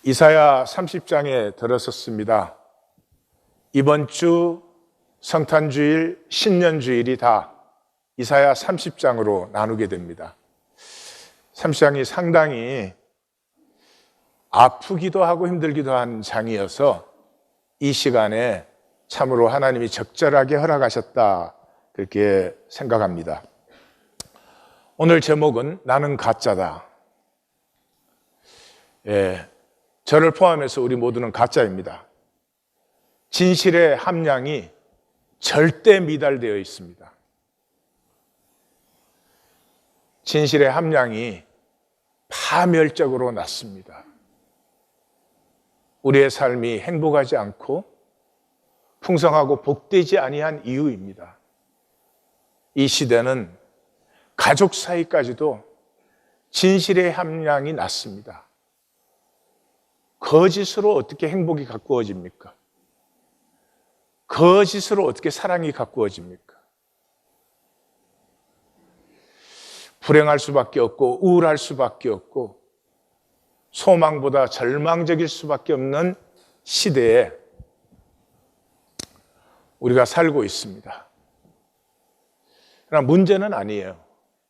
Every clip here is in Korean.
이사야 30장에 들어섰습니다. 이번 주 성탄주일, 신년주일이 다 이사야 30장으로 나누게 됩니다. 30장이 상당히 아프기도 하고 힘들기도 한 장이어서 이 시간에 참으로 하나님이 적절하게 허락하셨다, 그렇게 생각합니다. 오늘 제목은 나는 가짜다. 저를 포함해서 우리 모두는 가짜입니다. 진실의 함량이 절대 미달되어 있습니다. 진실의 함량이 파멸적으로 낮습니다. 우리의 삶이 행복하지 않고 풍성하고 복되지 아니한 이유입니다. 이 시대는 가족 사이까지도 진실의 함량이 낮습니다. 거짓으로 어떻게 행복이 가꾸어집니까? 거짓으로 어떻게 사랑이 가꾸어집니까? 불행할 수밖에 없고 우울할 수밖에 없고 소망보다 절망적일 수밖에 없는 시대에 우리가 살고 있습니다. 그러나 문제는 아니에요.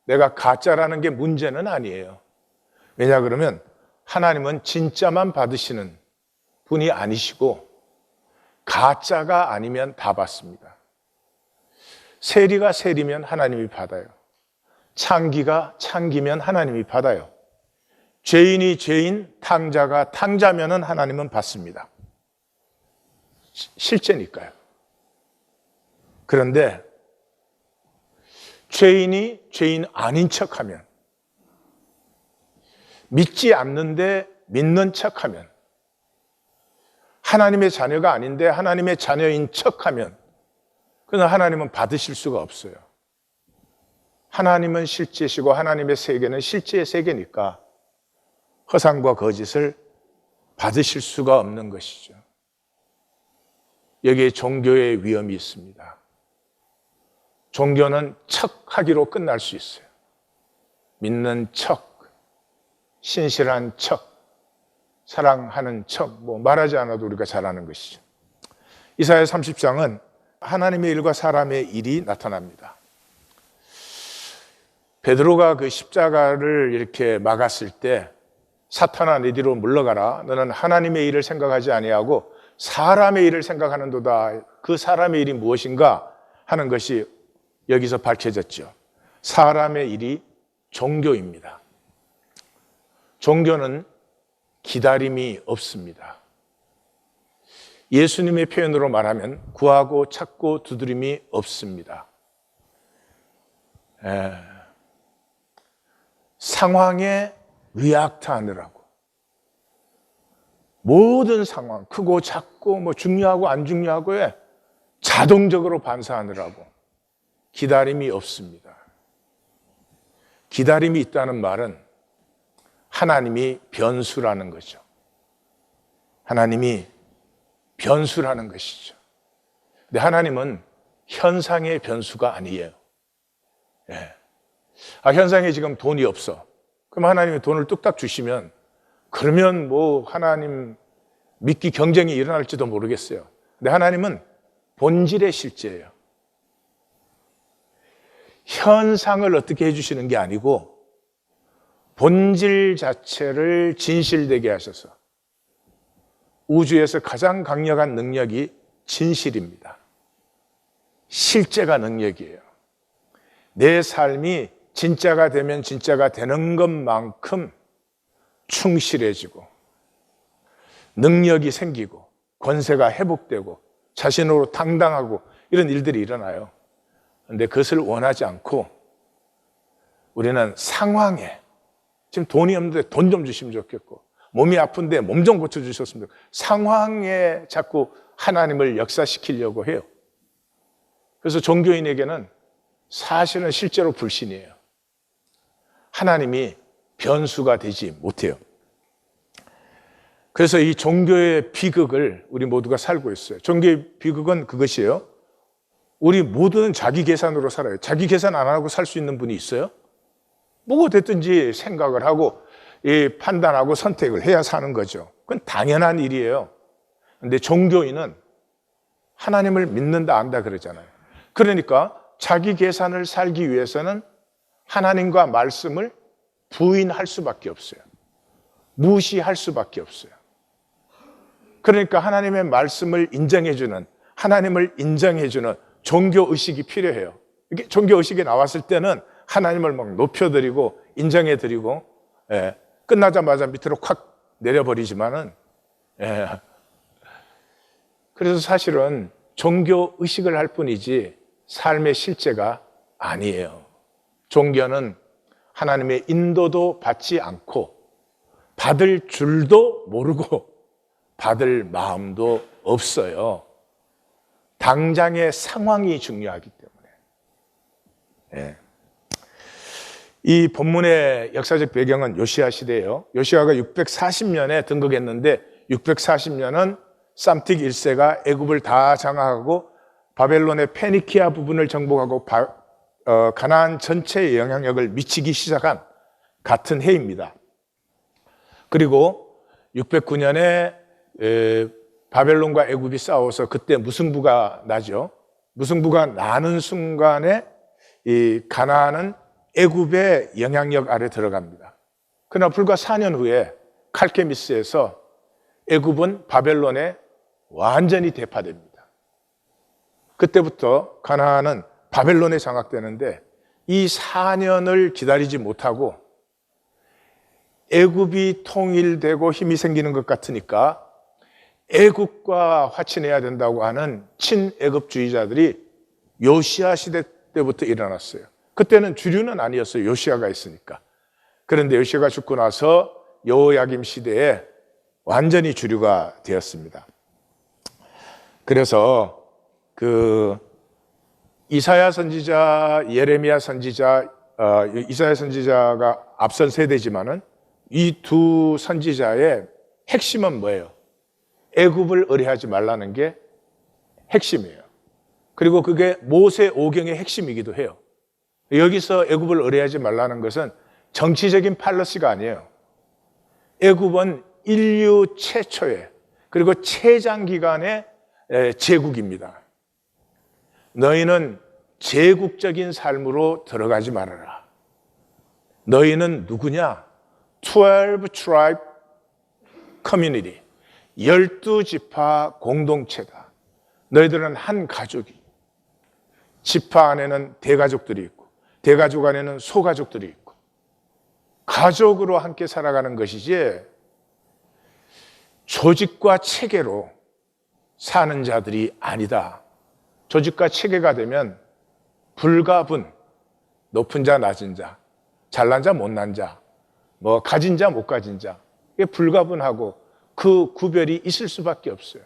내가 가짜라는 게 문제는 아니에요. 왜냐 그러면 하나님은 진짜만 받으시는 분이 아니시고 가짜가 아니면 다 받습니다. 세리가 세리면 하나님이 받아요. 창기가 창기면 하나님이 받아요. 죄인이 죄인, 탕자가 탕자면 하나님은 받습니다. 실제니까요. 그런데 죄인이 죄인 아닌 척하면, 믿지 않는데 믿는 척하면, 하나님의 자녀가 아닌데 하나님의 자녀인 척하면, 그는 하나님은 받으실 수가 없어요. 하나님은 실제시고 하나님의 세계는 실제의 세계니까 허상과 거짓을 받으실 수가 없는 것이죠. 여기에 종교의 위험이 있습니다. 종교는 척하기로 끝날 수 있어요. 믿는 척, 신실한 척, 사랑하는 척, 말하지 않아도 우리가 잘 아는 것이죠. 이사야 30장은 하나님의 일과 사람의 일이 나타납니다. 베드로가 그 십자가를 이렇게 막았을 때 사탄아 네 뒤로 물러가라. 너는 하나님의 일을 생각하지 아니하고 사람의 일을 생각하는도다. 그 사람의 일이 무엇인가 하는 것이 여기서 밝혀졌죠. 사람의 일이 종교입니다. 종교는 기다림이 없습니다. 예수님의 표현으로 말하면 구하고 찾고 두드림이 없습니다. 상황에 리액트하느라고, 모든 상황, 크고 작고 중요하고 안 중요하고에 자동적으로 반사하느라고 기다림이 없습니다. 기다림이 있다는 말은 하나님이 변수라는 거죠. 하나님이 변수라는 것이죠. 근데 하나님은 현상의 변수가 아니에요. 현상에 지금 돈이 없어. 그럼 하나님이 돈을 뚝딱 주시면, 그러면 하나님 믿기 경쟁이 일어날지도 모르겠어요. 근데 하나님은 본질의 실제예요. 현상을 어떻게 해주시는 게 아니고 본질 자체를 진실되게 하셔서, 우주에서 가장 강력한 능력이 진실입니다. 실제가 능력이에요. 내 삶이 진짜가 되면 진짜가 되는 것만큼 충실해지고 능력이 생기고 권세가 회복되고 자신으로 당당하고 이런 일들이 일어나요. 그런데 그것을 원하지 않고 우리는 상황에, 지금 돈이 없는데 돈 좀 주시면 좋겠고, 몸이 아픈데 몸 좀 고쳐주셨으면 좋겠고, 상황에 자꾸 하나님을 역사시키려고 해요. 그래서 종교인에게는 사실은 실제로 불신이에요. 하나님이 변수가 되지 못해요. 그래서 이 종교의 비극을 우리 모두가 살고 있어요. 종교의 비극은 그것이에요. 우리 모두는 자기 계산으로 살아요. 자기 계산 안 하고 살 수 있는 분이 있어요? 뭐가 됐든지 생각을 하고 판단하고 선택을 해야 사는 거죠. 그건 당연한 일이에요. 근데 종교인은 하나님을 믿는다 안다 그러잖아요. 그러니까 자기 계산을 살기 위해서는 하나님과 말씀을 부인할 수밖에 없어요. 무시할 수밖에 없어요. 그러니까 하나님의 말씀을 인정해주는, 하나님을 인정해주는 종교의식이 필요해요. 이게 종교의식이 나왔을 때는 하나님을 막 높여드리고 인정해드리고, 끝나자마자 밑으로 콱 내려버리지만은, 그래서 사실은 종교의식을 할 뿐이지 삶의 실제가 아니에요. 종교는 하나님의 인도도 받지 않고 받을 줄도 모르고 받을 마음도 없어요. 당장의 상황이 중요하기 때문에. 이 본문의 역사적 배경은 요시야 시대예요. 요시야가 640년에 등극했는데 640년은 쌈틱 1세가 애굽을 다 장악하고 바벨론의 페니키아 부분을 정복하고 가나안 전체에 영향력을 미치기 시작한 같은 해입니다. 그리고 609년에 바벨론과 애굽이 싸워서 그때 무승부가 나죠. 무승부가 나는 순간에 이 가나안은 애굽의 영향력 아래 들어갑니다. 그러나 불과 4년 후에 칼케미스에서 애굽은 바벨론에 완전히 대파됩니다. 그때부터 가나안은 바벨론에 장악되는데 이 4년을 기다리지 못하고 애굽이 통일되고 힘이 생기는 것 같으니까 애굽과 화친해야 된다고 하는 친애굽주의자들이 요시야 시대 때부터 일어났어요. 그때는 주류는 아니었어요. 요시야가 있으니까. 그런데 요시야가 죽고 나서 여호야김 시대에 완전히 주류가 되었습니다. 그래서 이사야 선지자, 예레미야 선지자, 이사야 선지자가 앞선 세대지만은 이 두 선지자의 핵심은 뭐예요? 애굽을 의뢰하지 말라는 게 핵심이에요. 그리고 그게 모세 오경의 핵심이기도 해요. 여기서 애굽을 의뢰하지 말라는 것은 정치적인 팔러시가 아니에요. 애굽은 인류 최초의 그리고 최장기간의 제국입니다. 너희는 제국적인 삶으로 들어가지 말아라. 너희는 누구냐? 12 tribe community. 12지파 공동체다. 너희들은 한 가족이. 지파 안에는 대가족들이 있고 대가족 안에는 소가족들이 있고 가족으로 함께 살아가는 것이지 조직과 체계로 사는 자들이 아니다. 조직과 체계가 되면 불가분, 높은 자, 낮은 자, 잘난 자, 못난 자, 뭐 가진 자, 못 가진 자, 이게 불가분하고 그 구별이 있을 수밖에 없어요.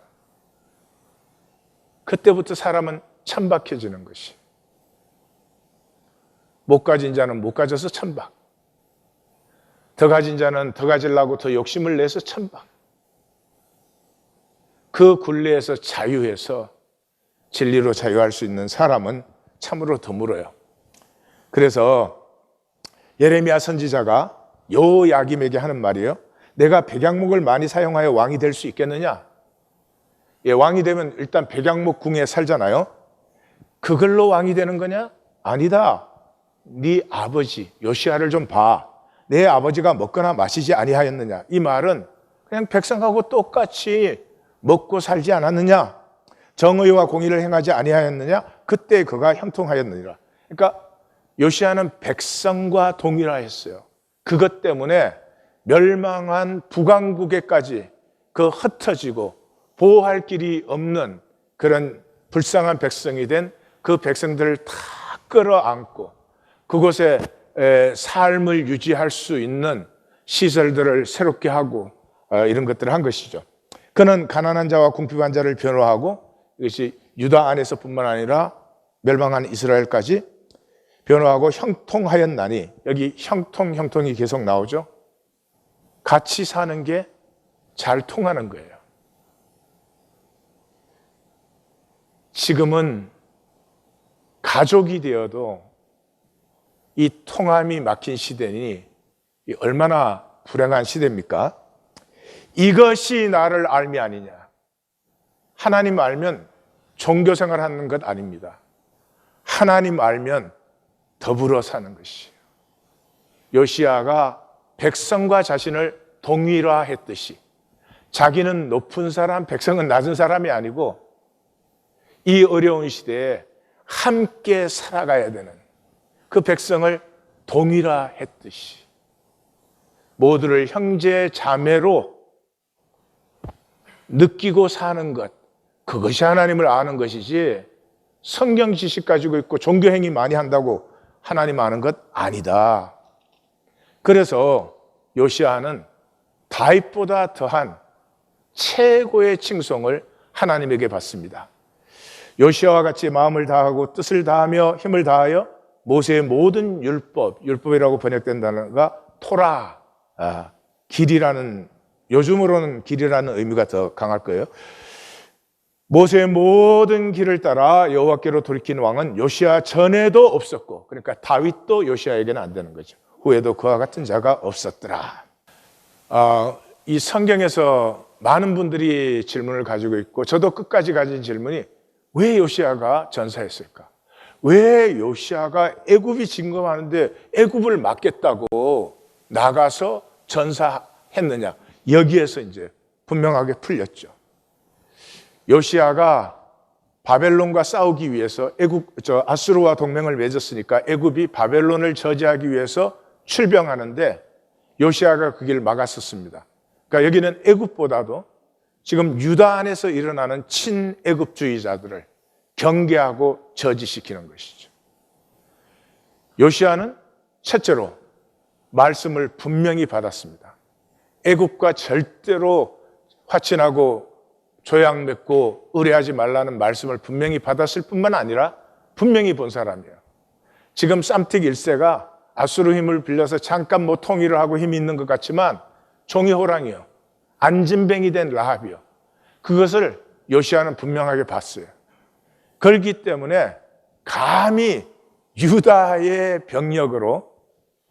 그때부터 사람은 천박해지는 것이. 못 가진 자는 못 가져서 천박. 더 가진 자는 더 가지려고 더 욕심을 내서 천박. 그 굴레에서 자유해서 진리로 자유할 수 있는 사람은 참으로 드물어요. 그래서 예레미야 선지자가 여호야김에게 하는 말이에요. 내가 백양목을 많이 사용하여 왕이 될 수 있겠느냐? 왕이 되면 일단 백양목 궁에 살잖아요. 그걸로 왕이 되는 거냐? 아니다. 네 아버지 요시야를 좀 봐. 내 아버지가 먹거나 마시지 아니하였느냐? 이 말은 그냥 백성하고 똑같이 먹고 살지 않았느냐? 정의와 공의를 행하지 아니하였느냐? 그때 그가 형통하였느니라. 그러니까 요시야는 백성과 동일하였어요. 그것 때문에 멸망한 북왕국에까지 그 흩어지고 보호할 길이 없는 그런 불쌍한 백성이 된 그 백성들을 다 끌어안고 그곳에 삶을 유지할 수 있는 시설들을 새롭게 하고 이런 것들을 한 것이죠. 그는 가난한 자와 궁핍한 자를 변호하고 이것이 유다 안에서뿐만 아니라 멸망한 이스라엘까지 변호하고 형통하였나니 여기 형통이 계속 나오죠. 같이 사는 게 잘 통하는 거예요. 지금은 가족이 되어도 이 통함이 막힌 시대니 얼마나 불행한 시대입니까? 이것이 나를 알미 아니냐. 하나님 알면 종교 생활하는 것 아닙니다. 하나님 알면 더불어 사는 것이에요. 요시야가 백성과 자신을 동일화했듯이 자기는 높은 사람, 백성은 낮은 사람이 아니고 이 어려운 시대에 함께 살아가야 되는 그 백성을 동일화했듯이 모두를 형제 자매로 느끼고 사는 것, 그것이 하나님을 아는 것이지 성경 지식 가지고 있고 종교 행위 많이 한다고 하나님 아는 것 아니다. 그래서 요시야는 다윗보다 더한 최고의 칭송을 하나님에게 받습니다. 요시야와 같이 마음을 다하고 뜻을 다하며 힘을 다하여 모세의 모든 율법이라고 번역된 단어가 토라, 길이라는, 요즘으로는 길이라는 의미가 더 강할 거예요. 모세의 모든 길을 따라 여호와께로 돌이킨 왕은 요시야 전에도 없었고, 그러니까 다윗도 요시야에게는 안 되는 거죠. 후에도 그와 같은 자가 없었더라. 이 성경에서 많은 분들이 질문을 가지고 있고, 저도 끝까지 가진 질문이, 왜 요시야가 전사했을까? 왜 요시야가 애굽이 진검하는데 애굽을 막겠다고 나가서 전사했느냐? 여기에서 이제 분명하게 풀렸죠. 요시야가 바벨론과 싸우기 위해서 아수르와 동맹을 맺었으니까 애굽이 바벨론을 저지하기 위해서 출병하는데 요시야가 그 길을 막았었습니다. 그러니까 여기는 애굽보다도 지금 유다 안에서 일어나는 친애굽주의자들을 경계하고 저지시키는 것이죠. 요시야는 첫째로 말씀을 분명히 받았습니다. 애굽과 절대로 화친하고 조약 맺고 의뢰하지 말라는 말씀을 분명히 받았을 뿐만 아니라 분명히 본 사람이에요. 지금 쌈틱 1세가 아수르 힘을 빌려서 잠깐 통일을 하고 힘이 있는 것 같지만 종이 호랑이요, 안진뱅이 된 라합이요, 그것을 요시야는 분명하게 봤어요. 그렇기 때문에 감히 유다의 병력으로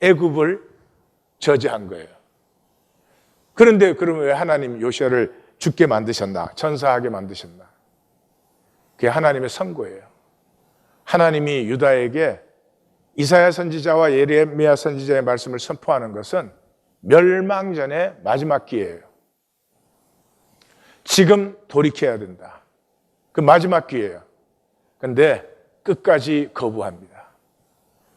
애굽을 저지한 거예요. 그런데 그러면 왜 하나님 요시야를 죽게 만드셨나? 전사하게 만드셨나? 그게 하나님의 선고예요. 하나님이 유다에게 이사야 선지자와 예레미야 선지자의 말씀을 선포하는 것은 멸망 전의 마지막 기회예요. 지금 돌이켜야 된다. 그 마지막 기회예요. 그런데 끝까지 거부합니다.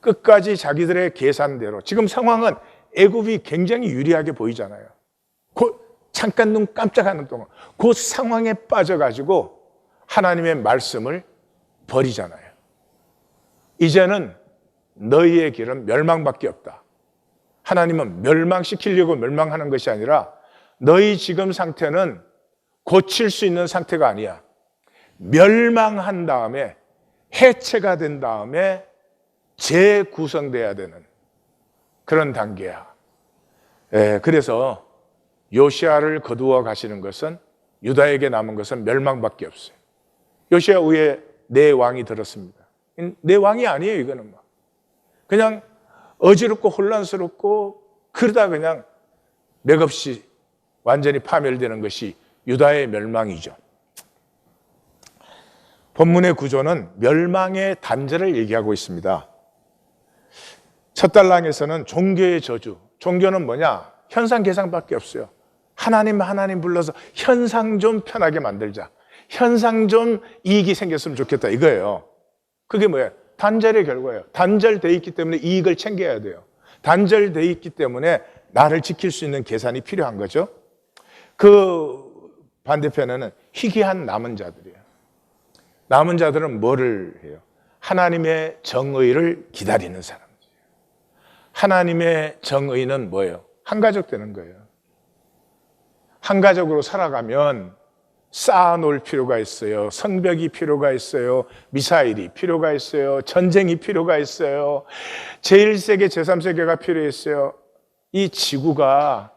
끝까지 자기들의 계산대로. 지금 상황은 애굽이 굉장히 유리하게 보이잖아요. 잠깐 눈 깜짝하는 동안 그 상황에 빠져가지고 하나님의 말씀을 버리잖아요. 이제는 너희의 길은 멸망밖에 없다. 하나님은 멸망시키려고 멸망하는 것이 아니라 너희 지금 상태는 고칠 수 있는 상태가 아니야. 멸망한 다음에 해체가 된 다음에 재구성돼야 되는 그런 단계야. 그래서 요시야를 거두어 가시는 것은, 유다에게 남은 것은 멸망밖에 없어요. 요시야 후에 네 왕이 들었습니다. 네 왕이 아니에요. 이거는 그냥 어지럽고 혼란스럽고 그러다 그냥 맥없이 완전히 파멸되는 것이 유다의 멸망이죠. 본문의 구조는 멸망의 단절을 얘기하고 있습니다. 첫 달랑에서는 종교의 저주. 종교는 뭐냐? 현상 계산밖에 없어요. 하나님 불러서 현상 좀 편하게 만들자. 현상 좀 이익이 생겼으면 좋겠다, 이거예요. 그게 뭐예요? 단절의 결과예요. 단절되어 있기 때문에 이익을 챙겨야 돼요. 단절되어 있기 때문에 나를 지킬 수 있는 계산이 필요한 거죠. 그 반대편에는 희귀한 남은 자들이에요. 남은 자들은 뭐를 해요? 하나님의 정의를 기다리는 사람들이에요. 하나님의 정의는 뭐예요? 한 가족 되는 거예요. 한 가족으로 살아가면 쌓아놓을 필요가 있어요. 성벽이 필요가 있어요. 미사일이 필요가 있어요. 전쟁이 필요가 있어요. 제1세계, 제3세계가 필요했어요. 이 지구가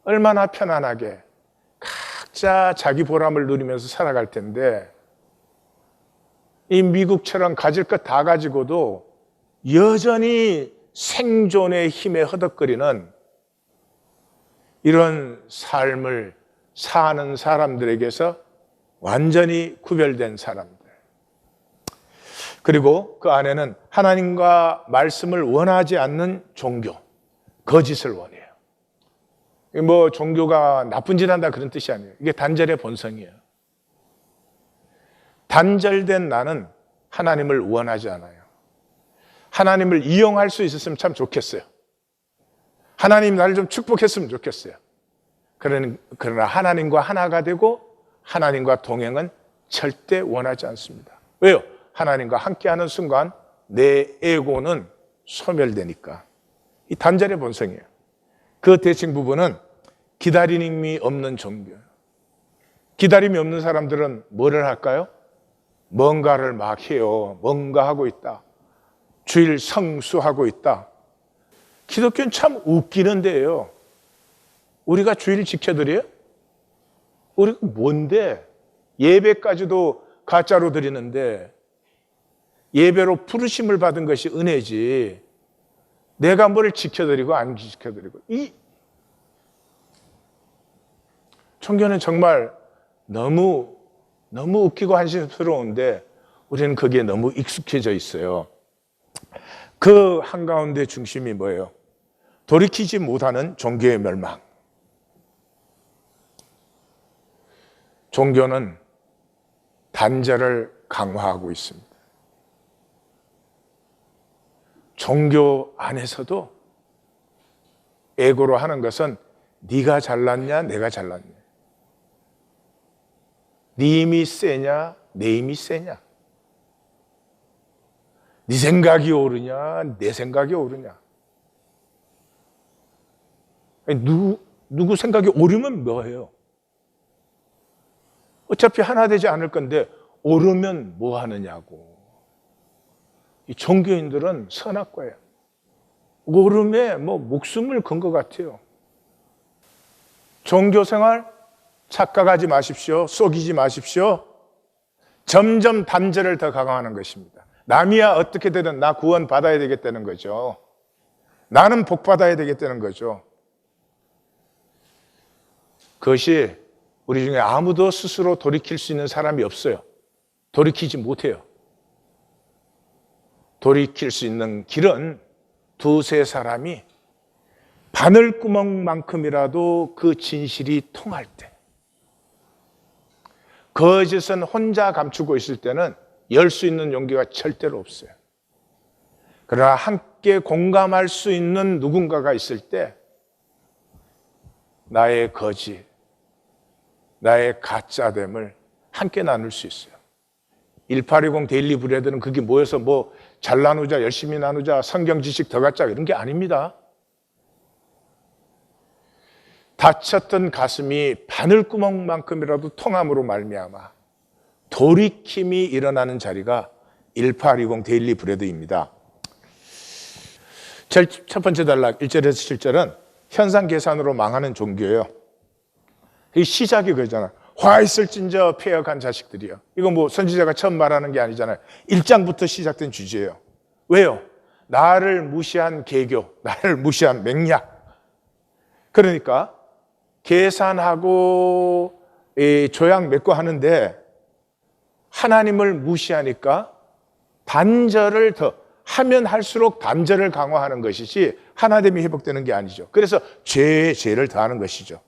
얼마나 편안하게 각자 자기 보람을 누리면서 살아갈 텐데, 이 미국처럼 가질 것 다 가지고도 여전히 생존의 힘에 허덕거리는 이런 삶을 사는 사람들에게서 완전히 구별된 사람들. 그리고 그 안에는 하나님과 말씀을 원하지 않는 종교, 거짓을 원해요. 뭐 종교가 나쁜 짓 한다 그런 뜻이 아니에요. 이게 단절의 본성이에요. 단절된 나는 하나님을 원하지 않아요. 하나님을 이용할 수 있었으면 참 좋겠어요. 하나님 나를 좀 축복했으면 좋겠어요. 그러나 하나님과 하나가 되고 하나님과 동행은 절대 원하지 않습니다. 왜요? 하나님과 함께하는 순간 내 에고는 소멸되니까. 이 단절의 본성이에요. 그 대칭 부분은 기다림이 없는 종교예요. 기다림이 없는 사람들은 뭐를 할까요? 뭔가를 막 해요. 뭔가 하고 있다. 주일 성수하고 있다. 기독교는 참 웃기는 데예요. 우리가 주일 지켜드려요? 우리가 뭔데? 예배까지도 가짜로 드리는데 예배로 부르심을 받은 것이 은혜지 내가 뭘 지켜드리고 안 지켜드리고. 이 종교는 정말 너무 웃기고 한심스러운데 우리는 거기에 너무 익숙해져 있어요. 그 한가운데 중심이 뭐예요? 돌이키지 못하는 종교의 멸망. 종교는 단절을 강화하고 있습니다. 종교 안에서도 에고로 하는 것은 네가 잘났냐 내가 잘났냐, 네 힘이 세냐 내 힘이 세냐, 네 생각이 옳으냐 내 생각이 옳으냐. 누구 생각이 옳으면 뭐예요? 어차피 하나 되지 않을 건데 옳으면 뭐 하느냐고. 이 종교인들은 선악과예요. 옳음에 목숨을 건 것 같아요. 종교생활 착각하지 마십시오. 속이지 마십시오. 점점 단절을 더 강화하는 것입니다. 남이야 어떻게 되든 나 구원 받아야 되겠다는 거죠. 나는 복 받아야 되겠다는 거죠. 그것이 우리 중에 아무도 스스로 돌이킬 수 있는 사람이 없어요. 돌이키지 못해요. 돌이킬 수 있는 길은 두세 사람이 바늘구멍만큼이라도 그 진실이 통할 때, 거짓은 혼자 감추고 있을 때는 열 수 있는 용기가 절대로 없어요. 그러나 함께 공감할 수 있는 누군가가 있을 때 나의 거짓, 나의 가짜됨을 함께 나눌 수 있어요. 1820 데일리 브레드는 그게 모여서 잘 나누자, 열심히 나누자, 성경 지식 더 갖자 이런 게 아닙니다. 다쳤던 가슴이 바늘구멍만큼이라도 통함으로 말미암아 돌이킴이 일어나는 자리가 1820 데일리 브레드입니다. 첫 번째 단락 1절에서 7절은 현상 계산으로 망하는 종교예요. 이 시작이 그러잖아요. 화 있을진저 폐역한 자식들이요. 이거 선지자가 처음 말하는 게 아니잖아요. 1장부터 시작된 주제예요. 왜요? 나를 무시한 개교, 나를 무시한 맹약. 그러니까 계산하고 조약 맺고 하는데 하나님을 무시하니까 단절을 더 하면 할수록 단절을 강화하는 것이지 하나됨이 회복되는 게 아니죠. 그래서 죄에 죄를 더하는 것이죠.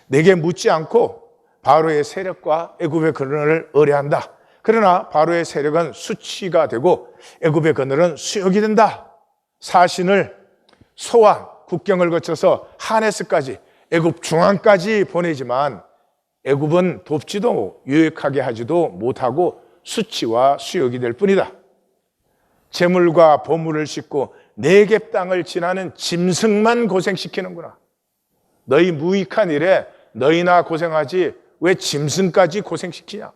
내게 묻지 않고 바로의 세력과 애굽의 그늘을 의뢰한다. 그러나 바로의 세력은 수치가 되고 애굽의 그늘은 수욕이 된다. 사신을 소환, 국경을 거쳐서 하네스까지 애굽 중앙까지 보내지만 애굽은 돕지도 유익하게 하지도 못하고 수치와 수욕이 될 뿐이다. 재물과 보물을 싣고 네겝 땅을 지나는 짐승만 고생시키는구나. 너희 무익한 일에 너희나 고생하지 왜 짐승까지 고생시키냐.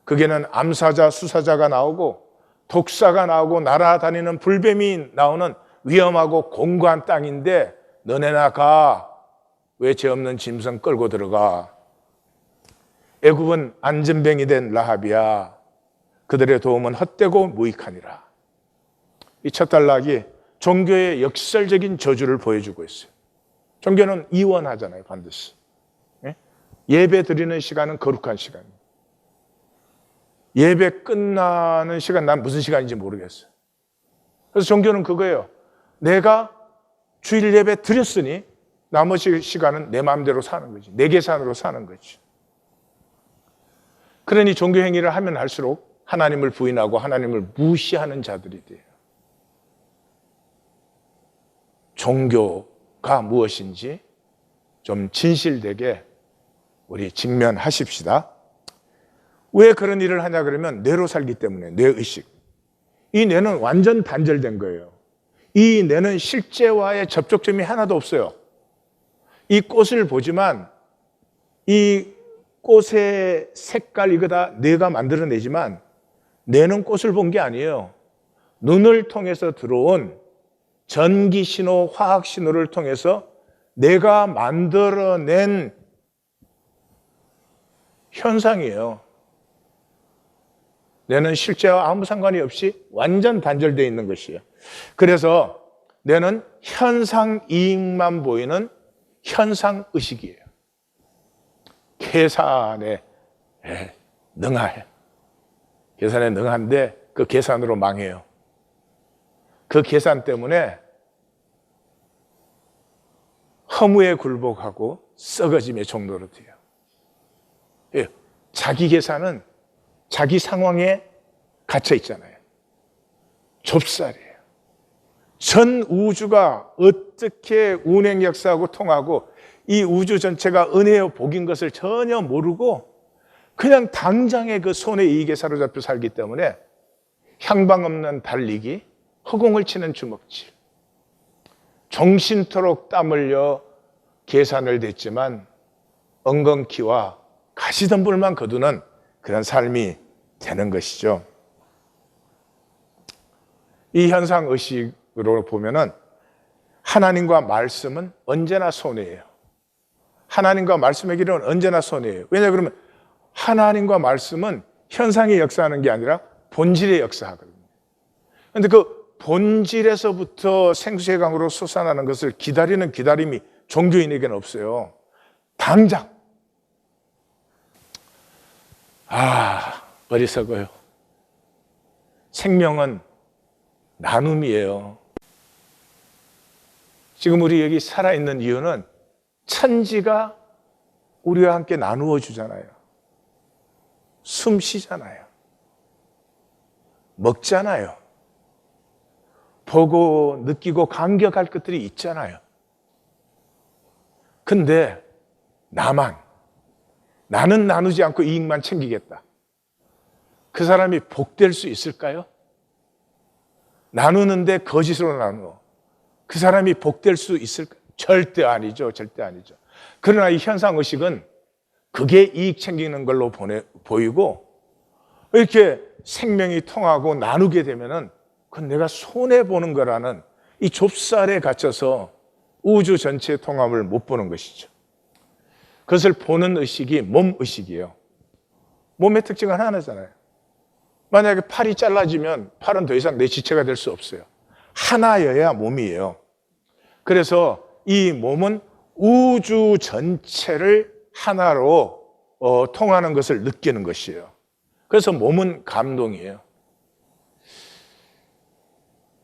거기에는 암사자, 수사자가 나오고 독사가 나오고 날아다니는 불뱀이 나오는 위험하고 공고한 땅인데 너네나 가. 왜 죄 없는 짐승 끌고 들어가. 애굽은 안전뱅이 된 라합이야. 그들의 도움은 헛되고 무익하니라. 이 첫 단락이 종교의 역설적인 저주를 보여주고 있어요. 종교는 이원하잖아요, 반드시. 예? 예배 드리는 시간은 거룩한 시간이에요. 예배 끝나는 시간, 난 무슨 시간인지 모르겠어요. 그래서 종교는 그거예요. 내가 주일 예배 드렸으니 나머지 시간은 내 마음대로 사는 거지. 내 계산으로 사는 거지. 그러니 종교 행위를 하면 할수록 하나님을 부인하고 하나님을 무시하는 자들이 돼요. 종교가 무엇인지 좀 진실되게 우리 직면하십시다. 왜 그런 일을 하냐 그러면 뇌로 살기 때문에, 뇌의식. 이 뇌는 완전 단절된 거예요. 이 뇌는 실제와의 접촉점이 하나도 없어요. 이 꽃을 보지만 이 꽃의 색깔 이거 다 뇌가 만들어내지만 뇌는 꽃을 본 게 아니에요. 눈을 통해서 들어온 전기 신호, 화학 신호를 통해서 내가 만들어낸 현상이에요. 뇌는 실제와 아무 상관이 없이 완전 단절되어 있는 것이에요. 그래서 뇌는 현상 이익만 보이는 현상의식이에요. 계산에 능해. 계산에 능한데 그 계산으로 망해요. 그 계산 때문에 허무에 굴복하고 썩어짐의 종로로 돼요. 예, 자기 계산은 자기 상황에 갇혀 있잖아요. 좁쌀이에요. 전 우주가 어떻게 운행 역사하고 통하고 이 우주 전체가 은혜의 복인 것을 전혀 모르고 그냥 당장의 그 손의 이익에 사로잡혀 살기 때문에 향방 없는 달리기, 허공을 치는 주먹질, 정신토록 땀 흘려 계산을 댔지만 엉겅퀴와 가시덤불만 거두는 그런 삶이 되는 것이죠. 이 현상의식으로 보면은 하나님과 말씀은 언제나 손해예요. 하나님과 말씀의 길은 언제나 손해예요. 왜냐 그러면 하나님과 말씀은 현상이 역사하는 게 아니라 본질의 역사하거든요. 그런데 그 본질에서부터 생수의 강으로 솟아나는 것을 기다리는 기다림이 종교인에게는 없어요. 당장. 어리석어요. 생명은 나눔이에요. 지금 우리 여기 살아있는 이유는 천지가 우리와 함께 나누어 주잖아요. 숨 쉬잖아요. 먹잖아요. 보고 느끼고 감격할 것들이 있잖아요. 근데 나는 나누지 않고 이익만 챙기겠다. 그 사람이 복될 수 있을까요? 나누는데 거짓으로 나누어. 그 사람이 복될 수 있을까요? 절대 아니죠. 절대 아니죠. 그러나 이 현상의식은 그게 이익 챙기는 걸로 보이고 이렇게 생명이 통하고 나누게 되면은 그건 내가 손해보는 거라는 이 좁쌀에 갇혀서 우주 전체의 통합을 못 보는 것이죠. 그것을 보는 의식이 몸의식이에요. 몸의 특징은 하나잖아요. 만약에 팔이 잘라지면 팔은 더 이상 내 지체가 될 수 없어요. 하나여야 몸이에요. 그래서 이 몸은 우주 전체를 하나로 통하는 것을 느끼는 것이에요. 그래서 몸은 감동이에요.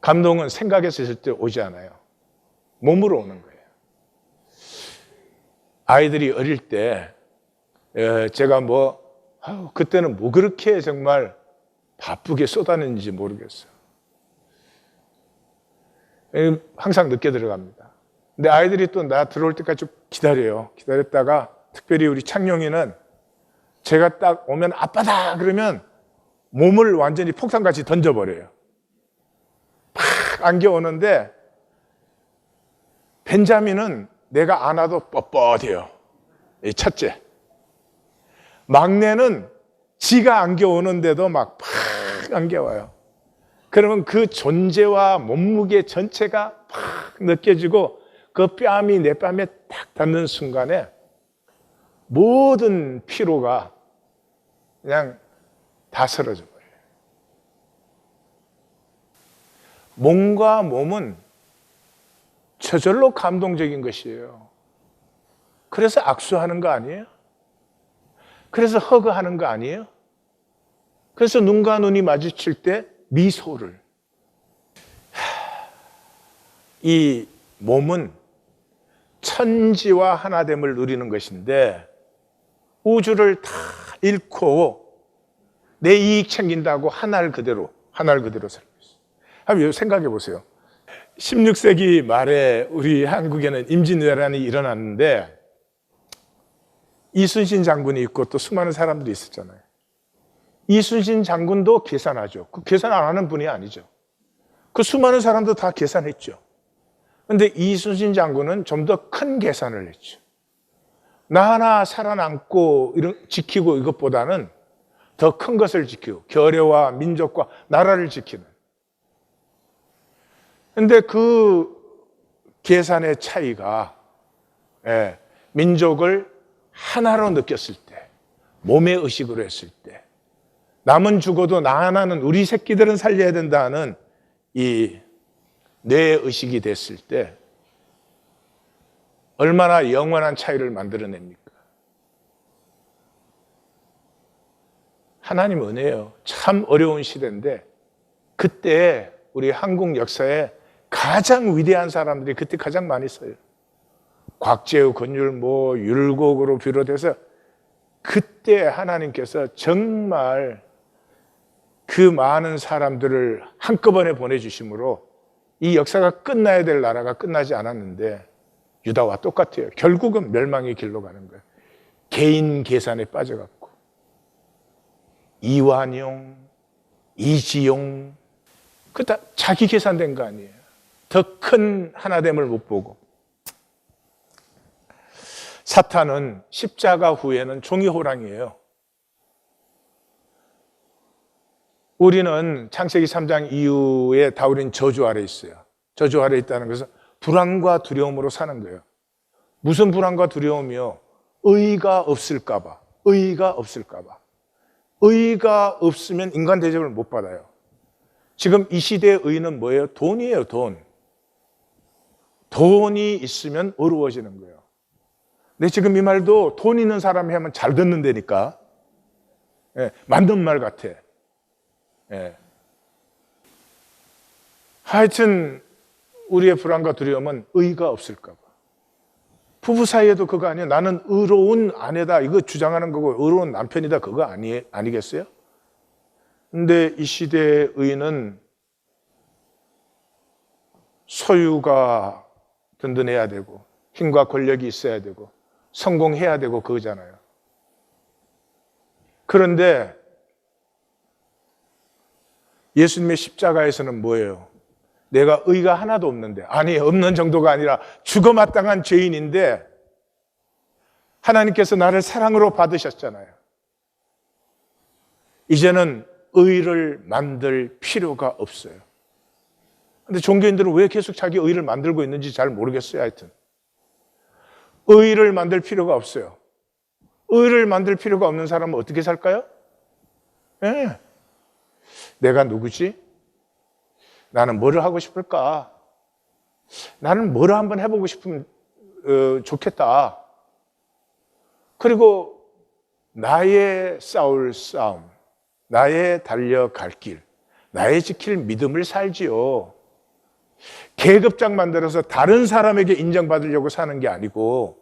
감동은 생각에서 있을 때 오지 않아요. 몸으로 오는 거예요. 아이들이 어릴 때 제가 그때는 뭐 그렇게 정말 바쁘게 쏟아냈는지 모르겠어요. 항상 늦게 들어갑니다. 근데 아이들이 또 나 들어올 때까지 좀 기다려요. 기다렸다가 특별히 우리 창룡이는 제가 딱 오면 아빠다 그러면 몸을 완전히 폭탄같이 던져버려요. 팍 안겨오는데 벤자민은 내가 안아도 뻣뻣해요. 첫째. 막내는 지가 안겨오는데도 막 팍 안겨와요. 그러면 그 존재와 몸무게 전체가 팍 느껴지고 그 뺨이 내 뺨에 딱 닿는 순간에 모든 피로가 그냥 다 사라져 버려요. 몸과 몸은 저절로 감동적인 것이에요. 그래서 악수하는 거 아니에요? 그래서 허그하는 거 아니에요? 그래서 눈과 눈이 마주칠 때 미소를. 이 몸은 천지와 하나됨을 누리는 것인데 우주를 다 잃고 내 이익 챙긴다고 하늘 그대로 살고 있어요. 한번 생각해 보세요. 16세기 말에 우리 한국에는 임진왜란이 일어났는데 이순신 장군이 있고 또 수많은 사람들이 있었잖아요. 이순신 장군도 계산하죠. 그 계산 안 하는 분이 아니죠. 그 수많은 사람도 다 계산했죠. 그런데 이순신 장군은 좀 더 큰 계산을 했죠. 나 하나 살아남고 지키고 이것보다는 더 큰 것을 지키고 결여와 민족과 나라를 지키는. 그런데 그 계산의 차이가 민족을 하나로 느꼈을 때, 몸의 의식으로 했을 때, 남은 죽어도 나 하나는 우리 새끼들은 살려야 된다는 이 뇌의 의식이 됐을 때 얼마나 영원한 차이를 만들어냅니까? 하나님 은혜예요. 참 어려운 시대인데 그때 우리 한국 역사에 가장 위대한 사람들이 그때 가장 많이 써요. 곽재우, 권율모, 율곡으로 비롯해서 그때 하나님께서 정말 그 많은 사람들을 한꺼번에 보내주심으로 이 역사가 끝나야 될 나라가 끝나지 않았는데 유다와 똑같아요. 결국은 멸망의 길로 가는 거예요. 개인 계산에 빠져갖고 이완용, 이지용 그 다 자기 계산된 거 아니에요. 더 큰 하나됨을 못 보고. 사탄은 십자가 후에는 종이 호랑이에요. 우리는 창세기 3장 이후에 다 우리는 저주 아래 있어요. 저주 아래 있다는 것은 불안과 두려움으로 사는 거예요. 무슨 불안과 두려움이요? 의가 없을까 봐. 의가 없을까 봐. 의가 없으면 인간 대접을 못 받아요. 지금 이 시대의 의는 뭐예요? 돈이에요, 돈. 돈이 있으면 어려워지는 거예요. 근데 지금 이 말도 돈 있는 사람이 하면 잘 듣는다니까. 맞는 말 같아. 하여튼 우리의 불안과 두려움은 의가 없을까 봐. 부부 사이에도 그거 아니에요. 나는 의로운 아내다 이거 주장하는 거고 의로운 남편이다 그거 아니겠어요? 근데 이 시대의 의는 소유가 든든해야 되고 힘과 권력이 있어야 되고 성공해야 되고 그거잖아요. 그런데 예수님의 십자가에서는 뭐예요? 내가 의가 하나도 없는데, 아니 없는 정도가 아니라 죽어마땅한 죄인인데 하나님께서 나를 사랑으로 받으셨잖아요. 이제는 의를 만들 필요가 없어요. 근데 종교인들은 왜 계속 자기 의를 만들고 있는지 잘 모르겠어요. 하여튼 의를 만들 필요가 없어요. 의를 만들 필요가 없는 사람은 어떻게 살까요? 내가 누구지? 나는 뭐를 하고 싶을까? 나는 뭐를 한번 해보고 싶으면 좋겠다. 그리고 나의 싸울 싸움, 나의 달려갈 길, 나의 지킬 믿음을 살지요. 계급장 만들어서 다른 사람에게 인정받으려고 사는 게 아니고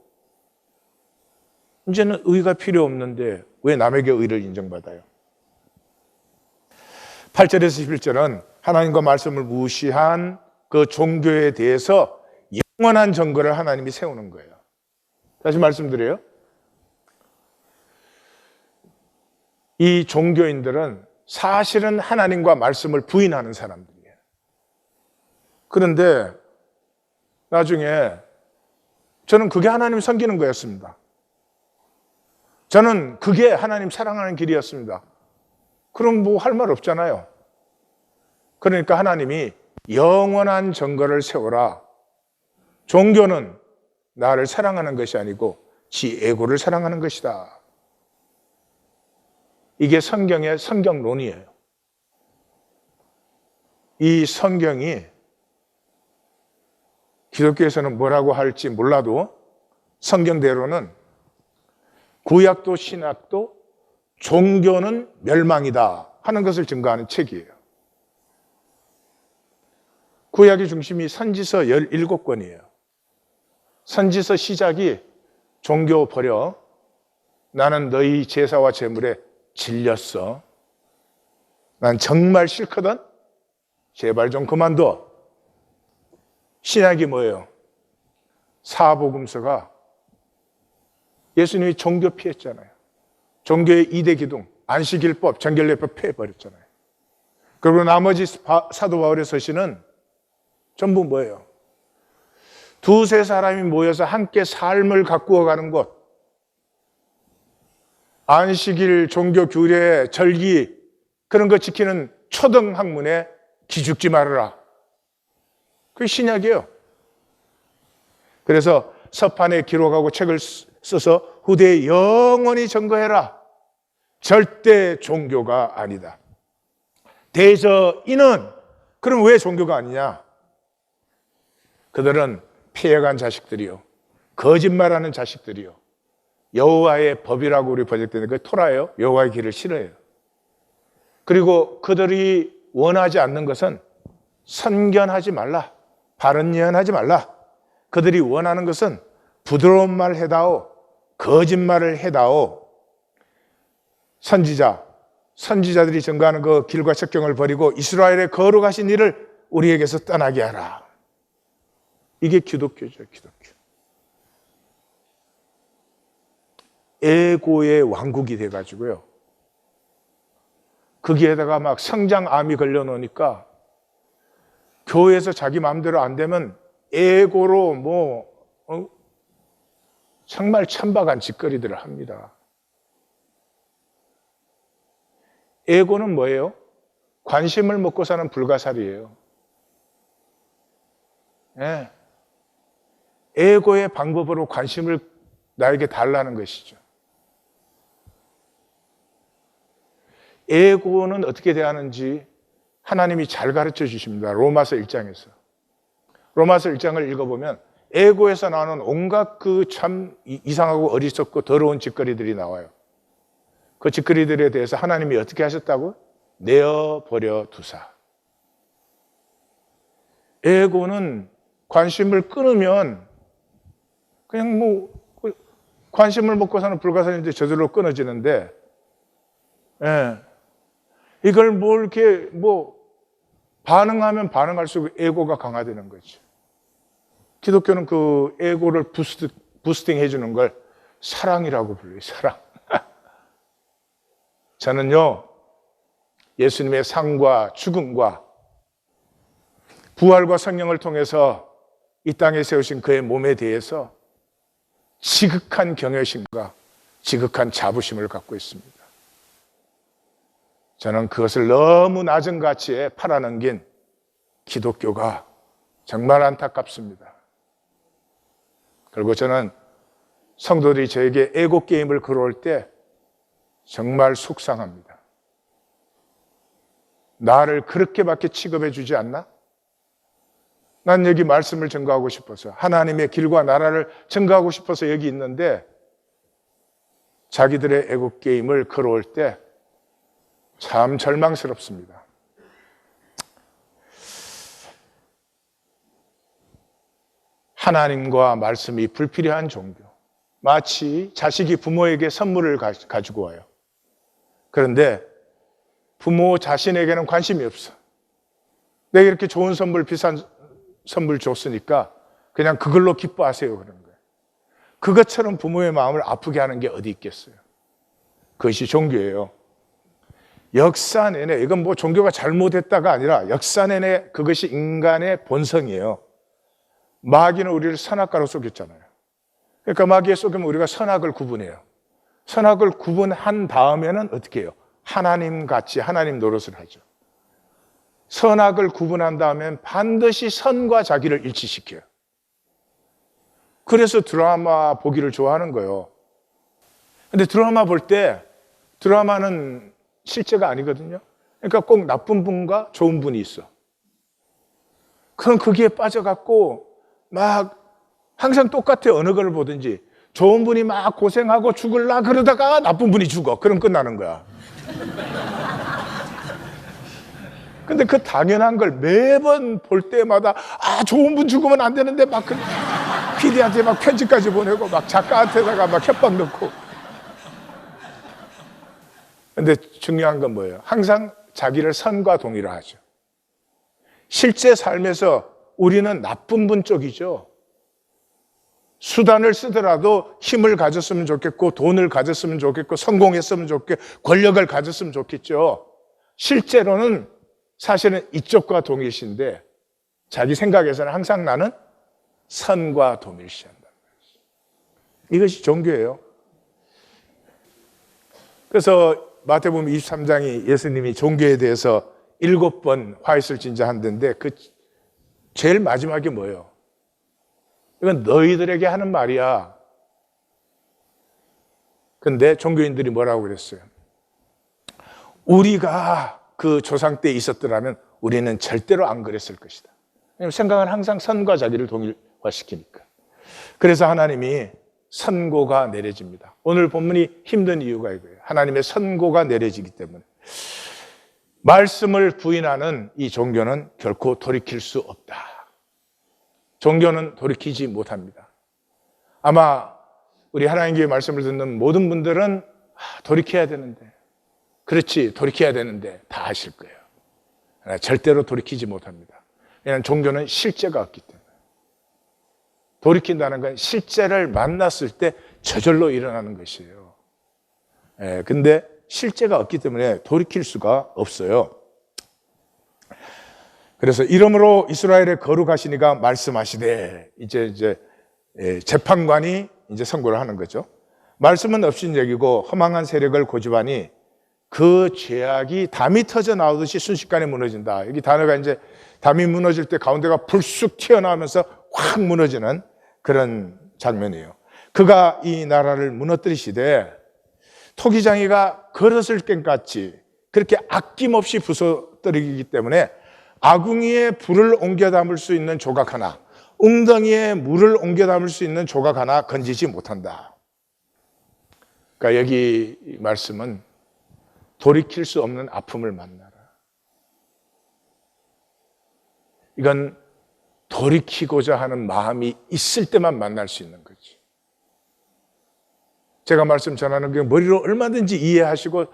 이제는 의가 필요 없는데 왜 남에게 의를 인정받아요? 8절에서 11절은 하나님과 말씀을 무시한 그 종교에 대해서 영원한 증거를 하나님이 세우는 거예요. 다시 말씀드려요. 이 종교인들은 사실은 하나님과 말씀을 부인하는 사람들이에요. 그런데 나중에 저는 그게 하나님 섬기는 거였습니다. 저는 그게 하나님 사랑하는 길이었습니다. 그럼 뭐 할 말 없잖아요. 그러니까 하나님이 영원한 증거를 세워라. 종교는 나를 사랑하는 것이 아니고 지 에고를 사랑하는 것이다. 이게 성경의 성경론이에요. 이 성경이 기독교에서는 뭐라고 할지 몰라도 성경대로는 구약도 신약도 종교는 멸망이다 하는 것을 증거하는 책이에요. 구약의 중심이 선지서 17권이에요. 선지서 시작이 종교 버려, 나는 너희 제사와 제물에 질렸어. 난 정말 싫거든. 제발 좀 그만둬. 신약이 뭐예요? 사복음서가 예수님이 종교 피했잖아요. 종교의 2대 기둥, 안식일법, 정결례법 폐해버렸잖아요. 그리고 나머지 사도 바울의 서신은 전부 뭐예요? 두세 사람이 모여서 함께 삶을 가꾸어가는 곳, 안식일, 종교 규례, 절기 그런 거 지키는 초등학문에 기죽지 말아라. 그게 신약이에요. 그래서 서판에 기록하고 책을 써서 후대에 영원히 증거해라. 절대 종교가 아니다. 대저인은 그럼 왜 종교가 아니냐? 그들은 피해간 자식들이요, 거짓말하는 자식들이요, 여호와의 법이라고 우리 번역되는 그 토라예요. 여호와의 길을 싫어해요. 그리고 그들이 원하지 않는 것은 선견하지 말라, 바른 예언하지 말라. 그들이 원하는 것은 부드러운 말 해다오, 거짓말을 해다오. 선지자들이 증거하는 그 길과 척경을 버리고 이스라엘의 거룩하신 일을 우리에게서 떠나게 하라. 이게 기독교죠, 기독교. 에고의 왕국이 돼가지고요, 거기에다가 막 성장암이 걸려놓으니까 교회에서 자기 마음대로 안 되면 에고로 정말 천박한 짓거리들을 합니다. 에고는 뭐예요? 관심을 먹고 사는 불가사리예요. 예. 에고의 방법으로 관심을 나에게 달라는 것이죠. 에고는 어떻게 대하는지 하나님이 잘 가르쳐 주십니다. 로마서 1장에서. 로마서 1장을 읽어보면 에고에서 나오는 온갖 그 참 이상하고 어리석고 더러운 짓거리들이 나와요. 그 짓거리들에 대해서 하나님이 어떻게 하셨다고? 내어버려 두사. 에고는 관심을 끊으면 그냥 관심을 먹고 사는 불가사리인데 저절로 끊어지는데, 예. 이걸 이렇게 반응하면 반응할수록 에고가 강화되는 거죠. 기독교는 그 에고를 부스팅 해주는 걸 사랑이라고 불러요, 사랑. 저는요, 예수님의 삶과 죽음과 부활과 성령을 통해서 이 땅에 세우신 그의 몸에 대해서 지극한 경외심과 지극한 자부심을 갖고 있습니다. 저는 그것을 너무 낮은 가치에 팔아넘긴 기독교가 정말 안타깝습니다. 그리고 저는 성도들이 저에게 에고 게임을 걸어올 때 정말 속상합니다. 나를 그렇게밖에 취급해 주지 않나? 난 여기 말씀을 증거하고 싶어서, 하나님의 길과 나라를 증거하고 싶어서 여기 있는데 자기들의 애국 게임을 걸어올 때 참 절망스럽습니다. 하나님과 말씀이 불필요한 종교, 마치 자식이 부모에게 선물을 가지고 와요. 그런데 부모 자신에게는 관심이 없어. 내가 이렇게 좋은 선물, 비싼 선물 줬으니까 그냥 그걸로 기뻐하세요, 그런 거예요. 그것처럼 부모의 마음을 아프게 하는 게 어디 있겠어요? 그것이 종교예요. 역사 내내, 이건 종교가 잘못했다가 아니라 역사 내내 그것이 인간의 본성이에요. 마귀는 우리를 선악과로 속였잖아요. 그러니까 마귀에 속이면 우리가 선악을 구분해요. 선악을 구분한 다음에는 어떻게 해요? 하나님같이 하나님 노릇을 하죠. 선악을 구분한 다음엔 반드시 선과 자기를 일치시켜요. 그래서 드라마 보기를 좋아하는 거예요. 근데 드라마 볼 때 드라마는 실제가 아니거든요. 그러니까 꼭 나쁜 분과 좋은 분이 있어. 그럼 거기에 빠져갖고 막 항상 똑같아. 어느 걸 보든지 좋은 분이 막 고생하고 죽을라 그러다가 나쁜 분이 죽어. 그럼 끝나는 거야. 근데 그 당연한 걸 매번 볼 때마다 좋은 분 죽으면 안 되는데 막 PD한테 막 편지까지 보내고 막 작가한테다가 막 협박 넣고. 근데 중요한 건 뭐예요? 항상 자기를 선과 동의를 하죠. 실제 삶에서 우리는 나쁜 분 쪽이죠. 수단을 쓰더라도 힘을 가졌으면 좋겠고, 돈을 가졌으면 좋겠고, 성공했으면 좋겠고, 권력을 가졌으면 좋겠죠. 실제로는 사실은 이쪽과 동일시인데 자기 생각에서는 항상 나는 선과 동일시한다는 것이죠. 이것이 종교예요. 그래서 마태복음 23장이 예수님이 종교에 대해서 7번 화이슬 진자한다는데 그 제일 마지막에 뭐예요? 이건 너희들에게 하는 말이야. 근데 종교인들이 뭐라고 그랬어요? 우리가 그 조상 때 있었더라면 우리는 절대로 안 그랬을 것이다. 왜냐하면 생각은 항상 선과 자기를 동일화시키니까. 그래서 하나님이 선고가 내려집니다. 오늘 본문이 힘든 이유가 이거예요. 하나님의 선고가 내려지기 때문에. 말씀을 부인하는 이 종교는 결코 돌이킬 수 없다. 종교는 돌이키지 못합니다. 아마 우리 하나님께 말씀을 듣는 모든 분들은 돌이켜야 되는데, 그렇지, 돌이켜야 되는데 다 아실 거예요. 절대로 돌이키지 못합니다. 왜냐하면 종교는 실제가 없기 때문에. 돌이킨다는 건 실제를 만났을 때 저절로 일어나는 것이에요. 근데 실제가 없기 때문에 돌이킬 수가 없어요. 그래서 이러므로 이스라엘의 거룩하시니가 말씀하시되, 이제 재판관이 이제 선고를 하는 거죠. 말씀은 업신여기고 허망한 세력을 고집하니 그 죄악이 담이 터져 나오듯이 순식간에 무너진다. 여기 단어가 이제 담이 무너질 때 가운데가 불쑥 튀어나오면서 확 무너지는 그런 장면이에요. 그가 이 나라를 무너뜨리시되 토기장이가 그릇을 깬같이 그렇게 아낌없이 부숴뜨리기 때문에 아궁이에 불을 옮겨 담을 수 있는 조각 하나, 웅덩이에 물을 옮겨 담을 수 있는 조각 하나 건지지 못한다. 그러니까 여기 말씀은 돌이킬 수 없는 아픔을 만나라. 이건 돌이키고자 하는 마음이 있을 때만 만날 수 있는 거지. 제가 말씀 전하는 게 머리로 얼마든지 이해하시고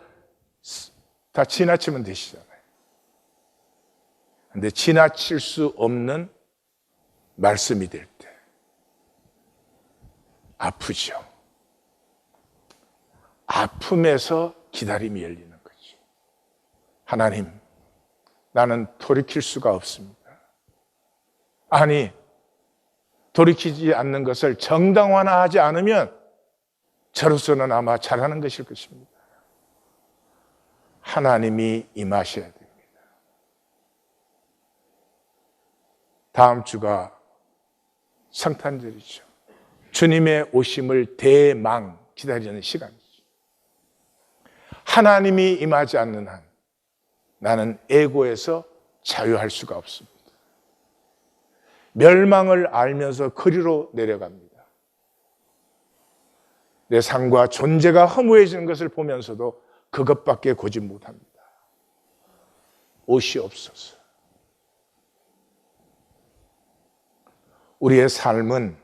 다 지나치면 되시잖아요. 근데 지나칠 수 없는 말씀이 될 때 아프죠. 아픔에서 기다림이 열리는 거죠. 하나님, 나는 돌이킬 수가 없습니다. 아니, 돌이키지 않는 것을 정당화하지 않으면 저로서는 아마 잘하는 것일 것입니다. 하나님이 임하셔야 됩니다. 다음 주가 성탄절이죠. 주님의 오심을 대망 기다리는 시간이죠. 하나님이 임하지 않는 한 나는 애고에서 자유할 수가 없습니다. 멸망을 알면서 그리로 내려갑니다. 내 삶과 존재가 허무해지는 것을 보면서도 그것밖에 고집 못합니다. 오시옵소서. 우리의 삶은,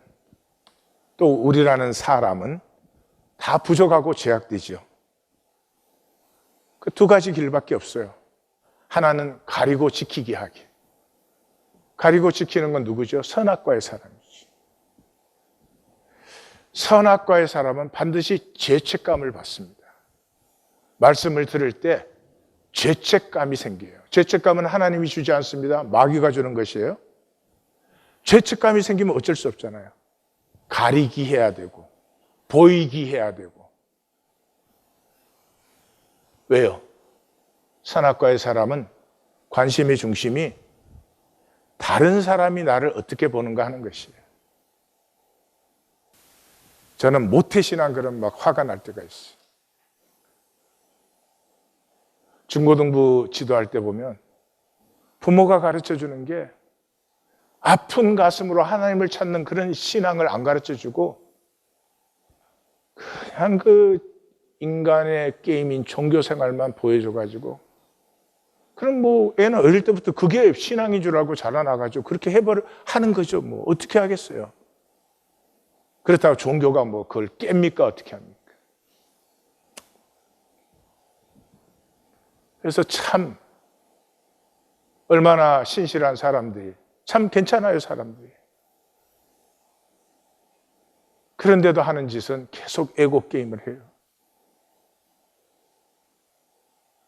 또 우리라는 사람은 다 부족하고 제약되죠. 그 두 가지 길밖에 없어요. 하나는 가리고 지키기 하기. 가리고 지키는 건 누구죠? 선악과의 사람이지. 선악과의 사람은 반드시 죄책감을 받습니다. 말씀을 들을 때 죄책감이 생겨요. 죄책감은 하나님이 주지 않습니다. 마귀가 주는 것이에요. 죄책감이 생기면 어쩔 수 없잖아요. 가리기 해야 되고 보이기 해야 되고. 왜요? 선악과의 사람은 관심의 중심이 다른 사람이 나를 어떻게 보는가 하는 것이에요. 저는 모태신앙 그런 막 화가 날 때가 있어요. 중고등부 지도할 때 보면 부모가 가르쳐 주는 게 아픈 가슴으로 하나님을 찾는 그런 신앙을 안 가르쳐주고 그냥 그 인간의 게임인 종교 생활만 보여줘가지고, 그럼 뭐 애는 어릴 때부터 그게 신앙인 줄 알고 자라나가지고 그렇게 하는 거죠. 뭐 어떻게 하겠어요. 그렇다고 종교가 뭐 그걸 깹니까? 어떻게 합니까? 그래서 참 얼마나 신실한 사람들이, 참 괜찮아요 사람들이. 그런데도 하는 짓은 계속 에고 게임을 해요.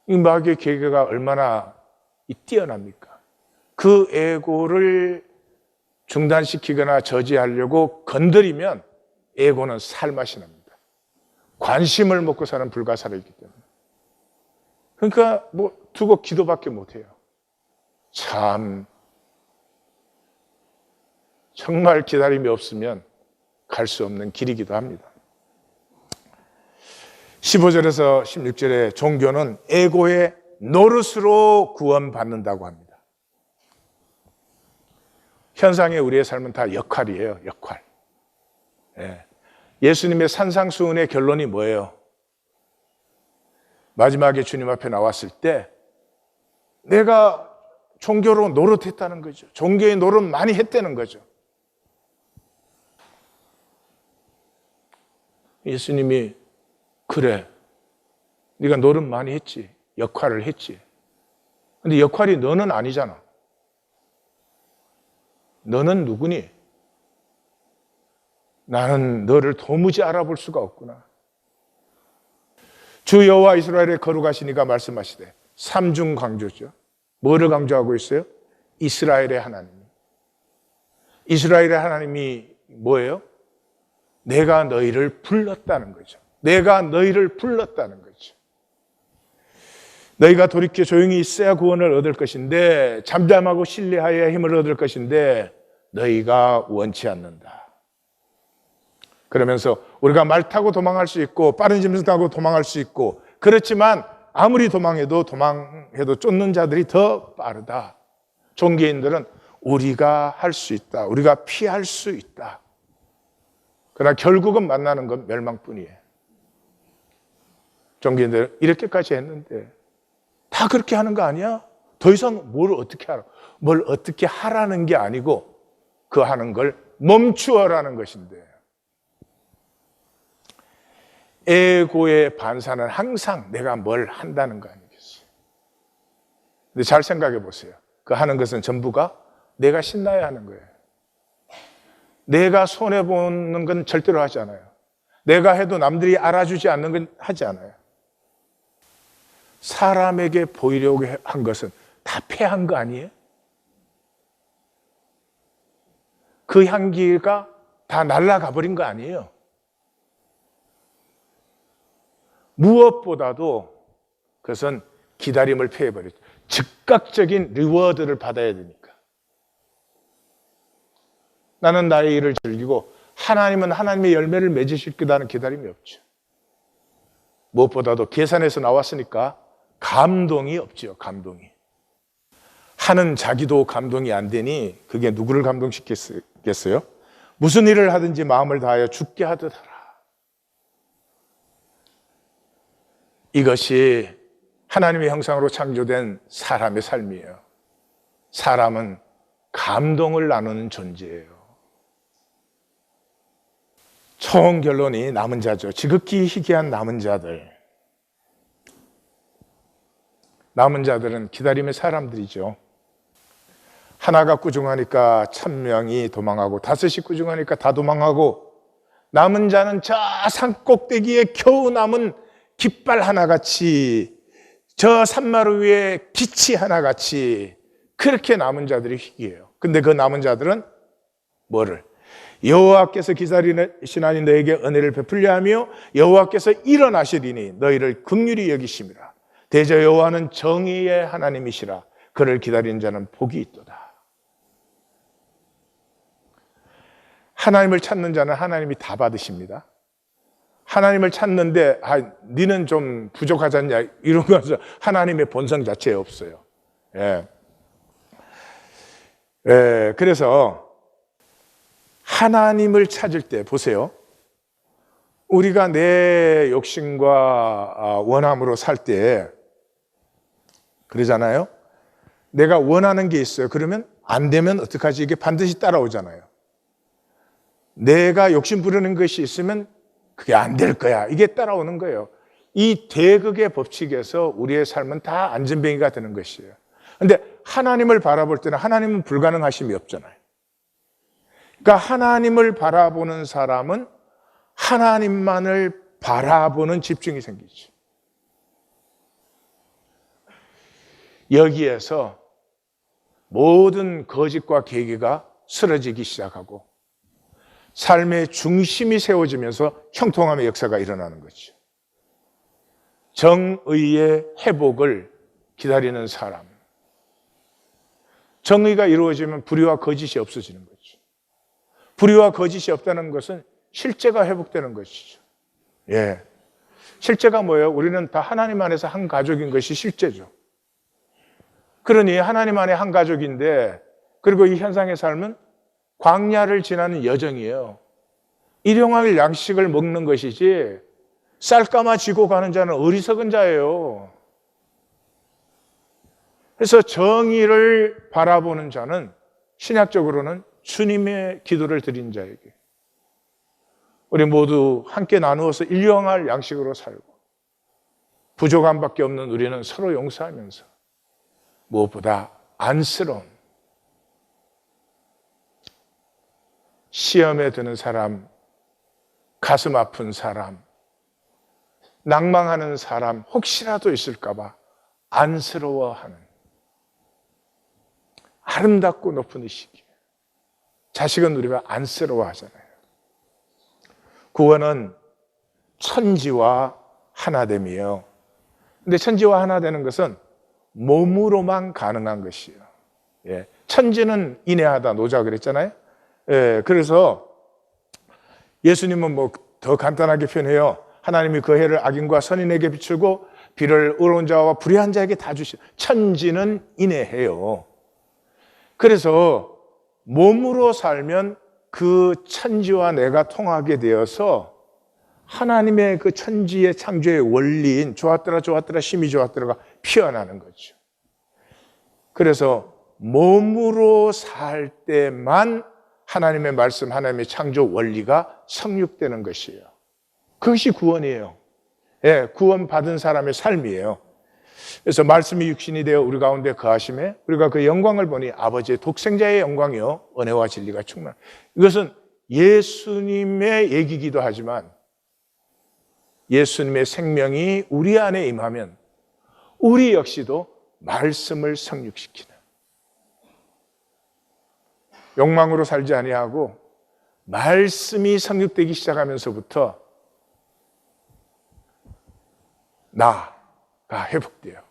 이 마귀의 계계가 얼마나 뛰어납니까? 그 에고를 중단시키거나 저지하려고 건드리면 에고는 살맛이 납니다. 관심을 먹고 사는 불가사리이기 때문에. 그러니까 뭐 두고 기도밖에 못해요. 참 정말 기다림이 없으면 갈 수 없는 길이기도 합니다. 15절에서 16절에 종교는 에고의 노릇으로 구원받는다고 합니다. 현상의 우리의 삶은 다 역할이에요. 역할. 예수님의 산상수훈의 결론이 뭐예요? 마지막에 주님 앞에 나왔을 때 내가 종교로 노릇했다는 거죠. 종교의 노릇 많이 했다는 거죠. 예수님이 그래, 네가 노릇 많이 했지. 역할을 했지. 근데 역할이 너는 아니잖아. 너는 누구니? 나는 너를 도무지 알아볼 수가 없구나. 주 여호와 이스라엘의 거룩하시니가 말씀하시되, 삼중 강조죠. 뭐를 강조하고 있어요? 이스라엘의 하나님. 이스라엘의 하나님이 뭐예요? 내가 너희를 불렀다는 거죠. 내가 너희를 불렀다는 거죠. 너희가 돌이켜 조용히 있어야 구원을 얻을 것인데, 잠잠하고 신뢰하여야 힘을 얻을 것인데 너희가 원치 않는다. 그러면서 우리가 말 타고 도망할 수 있고 빠른 짐승 타고 도망할 수 있고, 그렇지만 아무리 도망해도 쫓는 자들이 더 빠르다. 종교인들은 우리가 할 수 있다. 우리가 피할 수 있다. 그러나 결국은 만나는 건 멸망뿐이에요. 종교인들은 이렇게까지 했는데 다 그렇게 하는 거 아니야? 더 이상 뭘 어떻게 하라? 뭘 어떻게 하라는 게 아니고 그 하는 걸 멈추어라는 것인데, 에고의 반사는 항상 내가 뭘 한다는 거 아니겠어요? 근데 잘 생각해 보세요. 그 하는 것은 전부가 내가 신나야 하는 거예요. 내가 손해보는 건 절대로 하지 않아요. 내가 해도 남들이 알아주지 않는 건 하지 않아요. 사람에게 보이려고 한 것은 다 패한 거 아니에요? 그 향기가 다 날아가 버린 거 아니에요? 무엇보다도 그것은 기다림을 패해버렸죠. 즉각적인 리워드를 받아야 되니까. 나는 나의 일을 즐기고 하나님은 하나님의 열매를 맺으실 거라는 기다림이 없죠. 무엇보다도 계산에서 나왔으니까 감동이 없죠. 감동이. 하는 자기도 감동이 안 되니 그게 누구를 감동시켰겠어요? 무슨 일을 하든지 마음을 다하여 죽게 하듯 하라. 이것이 하나님의 형상으로 창조된 사람의 삶이에요. 사람은 감동을 나누는 존재예요. 총 결론이 남은 자죠. 지극히 희귀한 남은 자들. 남은 자들은 기다림의 사람들이죠. 하나가 꾸중하니까 1000명이 도망하고, 5이 꾸중하니까 다 도망하고, 남은 자는 저 산꼭대기에 겨우 남은 깃발 하나같이, 저 산마루 위에 빛이 하나같이, 그렇게 남은 자들이 희귀해요. 근데 그 남은 자들은 뭐를? 여호와께서 기다리시나니 너에게 은혜를 베풀려 하며 여호와께서 일어나시리니 너희를 긍휼히 여기심이라. 대저 여호와는 정의의 하나님이시라. 그를 기다리는 자는 복이 있도다. 하나님을 찾는 자는 하나님이 다 받으십니다. 하나님을 찾는데 니는 좀 부족하지 않냐 이런 것은 하나님의 본성 자체에 없어요. 예. 그래서 하나님을 찾을 때 보세요. 우리가 내 욕심과 원함으로 살 때 그러잖아요. 내가 원하는 게 있어요. 그러면 안 되면 어떡하지? 이게 반드시 따라오잖아요. 내가 욕심 부르는 것이 있으면 그게 안 될 거야. 이게 따라오는 거예요. 이 대극의 법칙에서 우리의 삶은 다 안전뱅이가 되는 것이에요. 그런데 하나님을 바라볼 때는 하나님은 불가능하심이 없잖아요. 그러니까 하나님을 바라보는 사람은 하나님만을 바라보는 집중이 생기죠. 여기에서 모든 거짓과 계기가 쓰러지기 시작하고 삶의 중심이 세워지면서 형통함의 역사가 일어나는 거죠. 정의의 회복을 기다리는 사람. 정의가 이루어지면 불의와 거짓이 없어지는 거죠. 불의와 거짓이 없다는 것은 실제가 회복되는 것이죠. 실제가 뭐예요? 우리는 다 하나님 안에서 한 가족인 것이 실제죠. 그러니 하나님 안에 한 가족인데, 그리고 이 현상의 삶은 광야를 지나는 여정이에요. 일용할 양식을 먹는 것이지 쌀까마 지고 가는 자는 어리석은 자예요. 그래서 정의를 바라보는 자는 신약적으로는 주님의 기도를 드린 자에게 우리 모두 함께 나누어서 일용할 양식으로 살고 부족함밖에 없는 우리는 서로 용서하면서 무엇보다 안쓰러운 시험에 드는 사람, 가슴 아픈 사람, 낭망하는 사람 혹시라도 있을까 봐 안쓰러워하는 아름답고 높은 의식이에요. 자식은 우리가 안쓰러워하잖아요. 구원은 천지와 하나됨이에요. 근데 천지와 하나 되는 것은 몸으로만 가능한 것이에요. 천지는 인내하다 노자 그랬잖아요. 그래서 예수님은 뭐 더 간단하게 표현해요. 하나님이 그 해를 악인과 선인에게 비추고 비를 의로운 자와 불의한 자에게 다 주시죠. 천지는 인내해요. 그래서 몸으로 살면 그 천지와 내가 통하게 되어서 하나님의 그 천지의 창조의 원리인 좋았더라 좋았더라 심히 좋았더라가 피어나는 거죠. 그래서 몸으로 살 때만 하나님의 말씀, 하나님의 창조 원리가 성육되는 것이에요. 그것이 구원이에요. 구원받은 사람의 삶이에요. 그래서 말씀이 육신이 되어 우리 가운데 거하심에 우리가 그 영광을 보니 아버지의 독생자의 영광이요 은혜와 진리가 충만. 이것은 예수님의 얘기이기도 하지만 예수님의 생명이 우리 안에 임하면 우리 역시도 말씀을 성육시키는, 욕망으로 살지 아니하고 말씀이 성육되기 시작하면서부터 나가 회복돼요.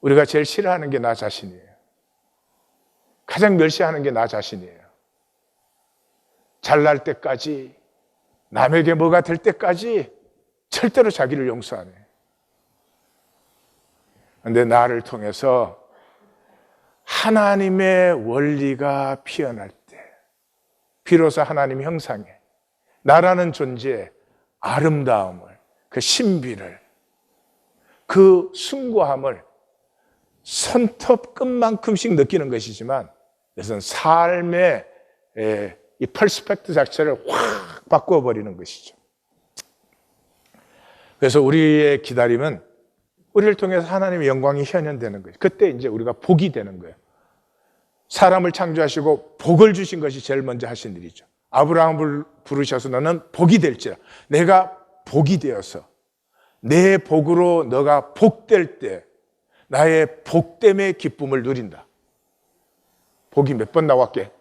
우리가 제일 싫어하는 게 나 자신이에요. 가장 멸시하는 게 나 자신이에요. 잘날 때까지, 남에게 뭐가 될 때까지 절대로 자기를 용서 안 해요. 그런데 나를 통해서 하나님의 원리가 피어날 때 비로소 하나님 형상에 나라는 존재의 아름다움을, 그 신비를, 그 숭고함을 손톱끝만큼씩 느끼는 것이지만 그것은 삶의 이 퍼스펙트 자체를 확 바꾸어 버리는 것이죠. 그래서 우리의 기다림은 우리를 통해서 하나님의 영광이 현현되는 거예요. 그때 이제 우리가 복이 되는 거예요. 사람을 창조하시고 복을 주신 것이 제일 먼저 하신 일이죠. 아브라함을 부르셔서 너는 복이 될지라. 내가 복이 되어서 내 복으로 너가 복될 때 나의 복됨의 기쁨을 누린다. 복이 몇 번 나왔게?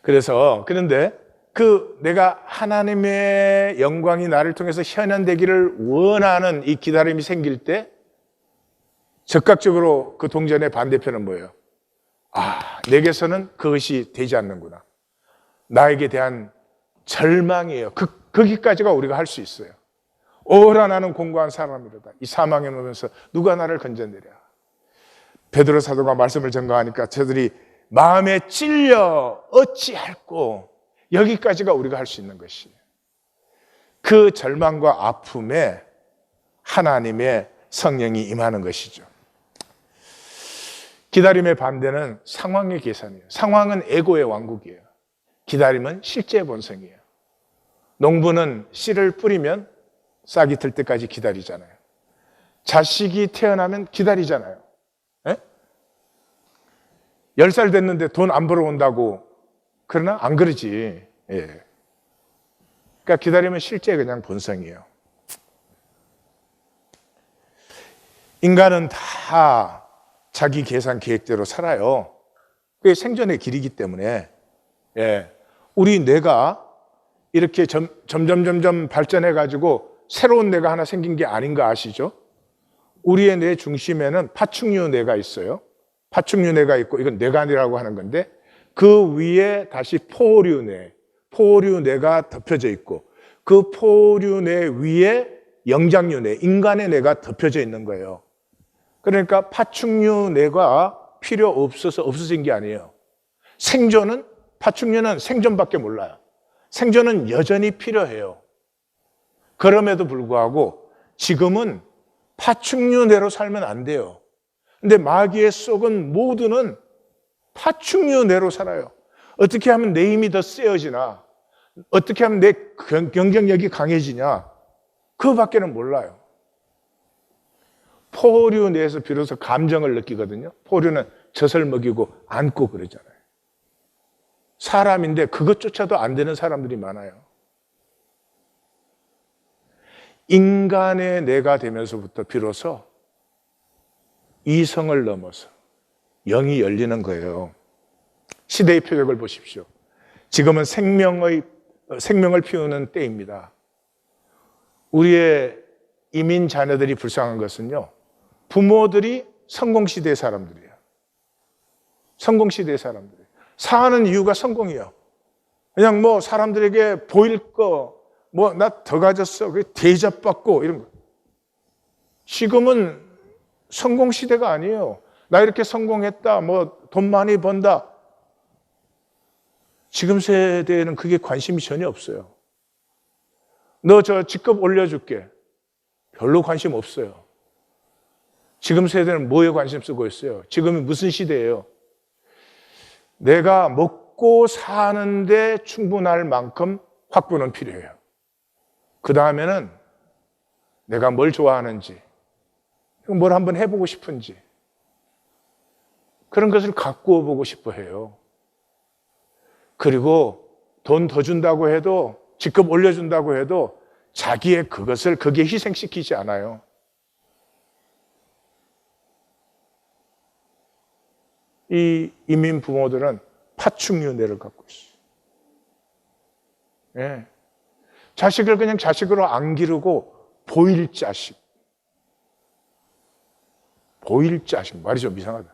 그래서 그런데 내가 하나님의 영광이 나를 통해서 현현되기를 원하는 이 기다림이 생길 때 즉각적으로 그 동전의 반대편은 뭐예요? 내게서는 그것이 되지 않는구나. 나에게 대한 절망이에요. 거기까지가 우리가 할 수 있어요. 오라 나는 공고한 사람이로다. 이 사망에 놓으면서 누가 나를 건져내랴. 베드로 사도가 말씀을 전가하니까 저들이 마음에 찔려 어찌할꼬, 여기까지가 우리가 할 수 있는 것이에요. 그 절망과 아픔에 하나님의 성령이 임하는 것이죠. 기다림의 반대는 상황의 계산이에요. 상황은 에고의 왕국이에요. 기다림은 실제의 본성이에요. 농부는 씨를 뿌리면 싹이 들 때까지 기다리잖아요. 자식이 태어나면 기다리잖아요. 10살 됐는데 돈 안 벌어온다고 그러나? 안 그러지. 예. 그러니까 기다리면 실제 그냥 본성이에요. 인간은 다 자기 계산 계획대로 살아요. 그게 생존의 길이기 때문에. 예. 우리 뇌가 이렇게 점점 발전해가지고 새로운 뇌가 하나 생긴 게 아닌 거 아시죠? 우리의 뇌 중심에는 파충류 뇌가 있어요. 파충류 뇌가 있고, 이건 뇌관이라고 하는 건데, 그 위에 다시 포류 뇌가 덮여져 있고, 그 포류 뇌 위에 영장류 뇌, 인간의 뇌가 덮여져 있는 거예요. 그러니까 파충류 뇌가 필요 없어서 없어진 게 아니에요. 파충류는 생존밖에 몰라요. 생존은 여전히 필요해요. 그럼에도 불구하고 지금은 파충류 뇌로 살면 안 돼요. 근데 마귀의 속은 모두는 파충류 뇌로 살아요. 어떻게 하면 내 힘이 더 세어지나? 어떻게 하면 내 경쟁력이 강해지냐? 그거밖에는 몰라요. 포류 뇌에서 비로소 감정을 느끼거든요. 포류는 젖을 먹이고 안고 그러잖아요. 사람인데 그것조차도 안 되는 사람들이 많아요. 인간의 뇌가 되면서부터 비로소 이성을 넘어서 영이 열리는 거예요. 시대의 표적을 보십시오. 지금은 생명을 피우는 때입니다. 우리의 이민 자녀들이 불쌍한 것은요, 부모들이 성공시대의 사람들이에요. 성공시대의 사람들이에요. 사는 이유가 성공이에요. 그냥 뭐 사람들에게 보일 거, 뭐 나 더 가졌어, 대접받고 이런 거. 지금은 성공시대가 아니에요. 나 이렇게 성공했다, 뭐 돈 많이 번다. 지금 세대에는 그게 관심이 전혀 없어요. 너 저 직급 올려줄게. 별로 관심 없어요. 지금 세대는 뭐에 관심 쓰고 있어요? 지금이 무슨 시대예요? 내가 먹고 사는데 충분할 만큼 확보는 필요해요. 그 다음에는 내가 뭘 좋아하는지, 뭘 한번 해보고 싶은지, 그런 것을 갖고 보고 싶어 해요. 그리고 돈 더 준다고 해도, 직급 올려준다고 해도 자기의 거기에 희생시키지 않아요. 이 이민 부모들은 파충류 뇌를 갖고 있어요. 예. 자식을 그냥 자식으로 안 기르고 보일 자식. 말이 좀 이상하다.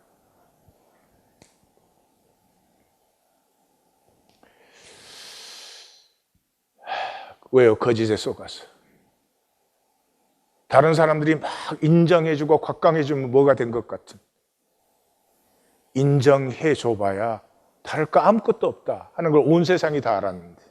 왜요? 거짓에 속아서. 다른 사람들이 막 인정해주고 곽강해주면 뭐가 된 것 같은. 인정해줘봐야 다를 거 아무것도 없다 하는 걸 온 세상이 다 알았는데,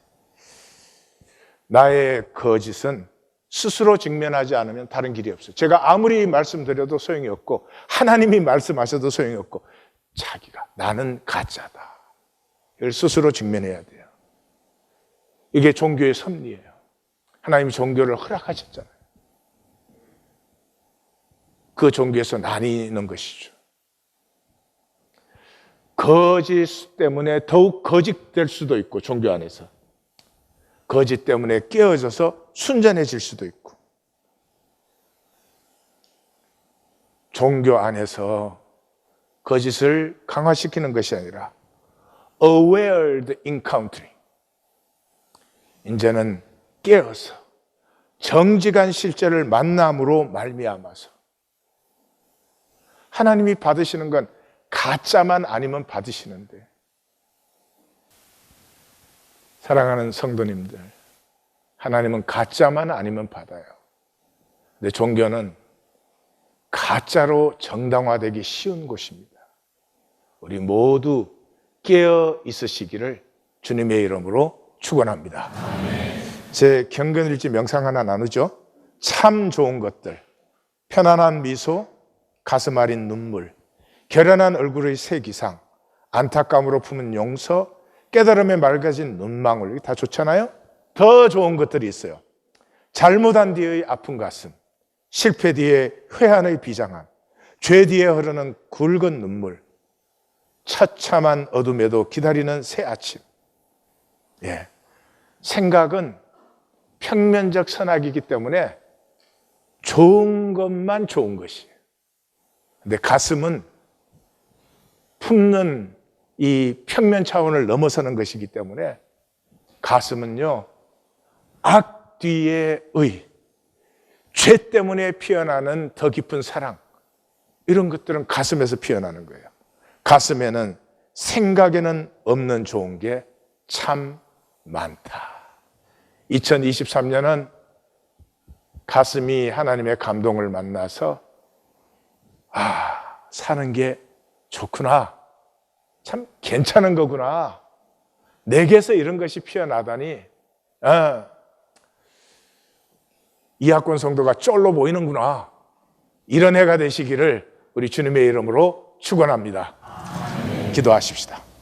나의 거짓은 스스로 직면하지 않으면 다른 길이 없어요. 제가 아무리 말씀드려도 소용이 없고, 하나님이 말씀하셔도 소용이 없고, 나는 가짜다, 이걸 스스로 직면해야 돼요. 이게 종교의 섭리예요. 하나님이 종교를 허락하셨잖아요. 그 종교에서 나뉘는 것이죠. 거짓 때문에 더욱 거짓될 수도 있고, 종교 안에서 거짓 때문에 깨어져서 순전해질 수도 있고, 종교 안에서 거짓을 강화시키는 것이 아니라 awared encountering, 이제는 깨어서 정직한 실제를 만남으로 말미암아서 하나님이 받으시는 건 가짜만 아니면 받으시는데, 사랑하는 성도님들, 하나님은 가짜만 아니면 받아요. 근데 종교는 가짜로 정당화되기 쉬운 곳입니다. 우리 모두 깨어 있으시기를 주님의 이름으로 축원합니다. 제 경건일지 명상 하나 나누죠. 참 좋은 것들, 편안한 미소, 가슴 아린 눈물, 결연한 얼굴의 색이상, 안타까움으로 품은 용서, 깨달음에 맑아진 눈망울, 다 좋잖아요. 더 좋은 것들이 있어요. 잘못한 뒤의 아픈 가슴, 실패 뒤에 회한의 비장함, 죄 뒤에 흐르는 굵은 눈물, 처참한 어둠에도 기다리는 새 아침. 예. 생각은 평면적 선악이기 때문에 좋은 것만 좋은 것이에요. 근데 가슴은 품는 이 평면 차원을 넘어서는 것이기 때문에 가슴은요, 악 뒤에 의, 죄 때문에 피어나는 더 깊은 사랑, 이런 것들은 가슴에서 피어나는 거예요. 가슴에는 생각에는 없는 좋은 게 참 많다. 2023년은 가슴이 하나님의 감동을 만나서 사는 게 좋구나, 참 괜찮은 거구나, 내게서 이런 것이 피어나다니 이학권 성도가 쫄로 보이는구나, 이런 해가 되시기를 우리 주님의 이름으로 축원합니다. 기도하십시다.